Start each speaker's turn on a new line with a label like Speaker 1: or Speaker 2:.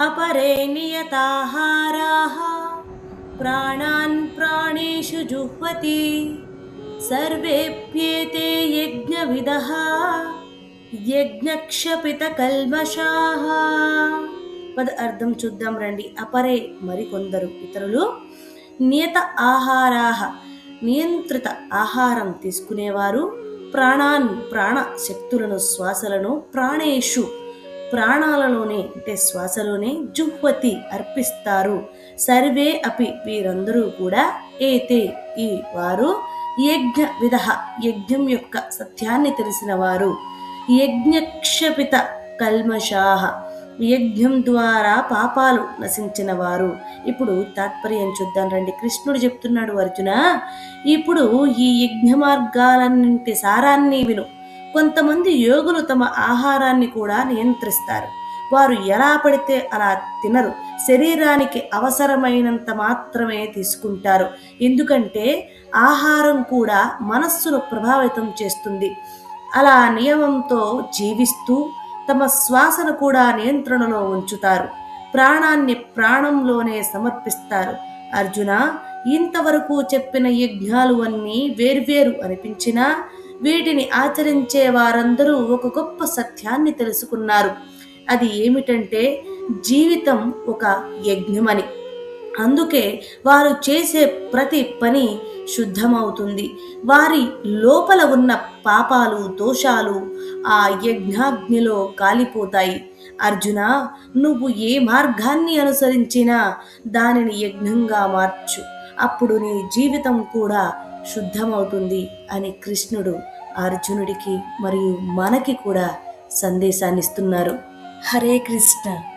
Speaker 1: अपरे नियताहाराः प्राणान् प्राणेषु जुह्वति सर्वेऽप्येते यज्ञविदः యజ్ఞక్షపితకల్మషాః. పద అర్థం చూద్దాం రండి. అపరే మరికొందరు ఇతరులు, నియత ఆహారాహ నియంత్రిత ఆహారం తీసుకునేవారు, ప్రాణాన్ ప్రాణ శక్తులను శ్వాసలను, ప్రాణేషు ప్రాణాలలోనే అంటే శ్వాసలోనే, జుహ్వతి అర్పిస్తారు, సర్వే అపి వీరందరూ కూడా, ఏతే ఈ వారు, యజ్ఞ విధ యజ్ఞం యొక్క సత్యాన్ని తెలిసిన వారు, యజ్ఞక్షపిత కల్మషాః యజ్ఞం ద్వారా పాపాలు నశించిన వారు. ఇప్పుడు తాత్పర్యం చూద్దాం రండి. కృష్ణుడు చెప్తున్నాడు, అర్జున ఇప్పుడు ఈ యజ్ఞ మార్గాలన్నింటి సారాన్ని విను. కొంతమంది యోగులు తమ ఆహారాన్ని కూడా నియంత్రిస్తారు. వారు ఎలా పడితే అలా తినరు, శరీరానికి అవసరమైనంత మాత్రమే తీసుకుంటారు. ఎందుకంటే ఆహారం కూడా మనస్సును ప్రభావితం చేస్తుంది. అలా నియమంతో జీవిస్తూ తమ శ్వాసను కూడా నియంత్రణలో ఉంచుతారు. ప్రాణాన్ని ప్రాణంలోనే సమర్పిస్తారు. అర్జున, ఇంతవరకు చెప్పిన యజ్ఞాలు అన్నీ వేర్వేరు అనిపించినా వీటిని ఆచరించే వారందరూ ఒక గొప్ప సత్యాన్ని తెలుసుకున్నారు. అది ఏమిటంటే జీవితం ఒక యజ్ఞమని. అందుకే వారు చేసే ప్రతి పని శుద్ధమవుతుంది. వారి లోపల ఉన్న పాపాలు దోషాలు ఆ యజ్ఞాగ్నిలో కాలిపోతాయి. అర్జున, నువ్వు ఏ మార్గాన్ని అనుసరించినా దానిని యజ్ఞంగా మార్చు, అప్పుడు నీ జీవితం కూడా శుద్ధమవుతుంది అని కృష్ణుడు అర్జునుడికి మరియు మనకి కూడా సందేశాన్ని ఇస్తున్నారు. హరే కృష్ణ.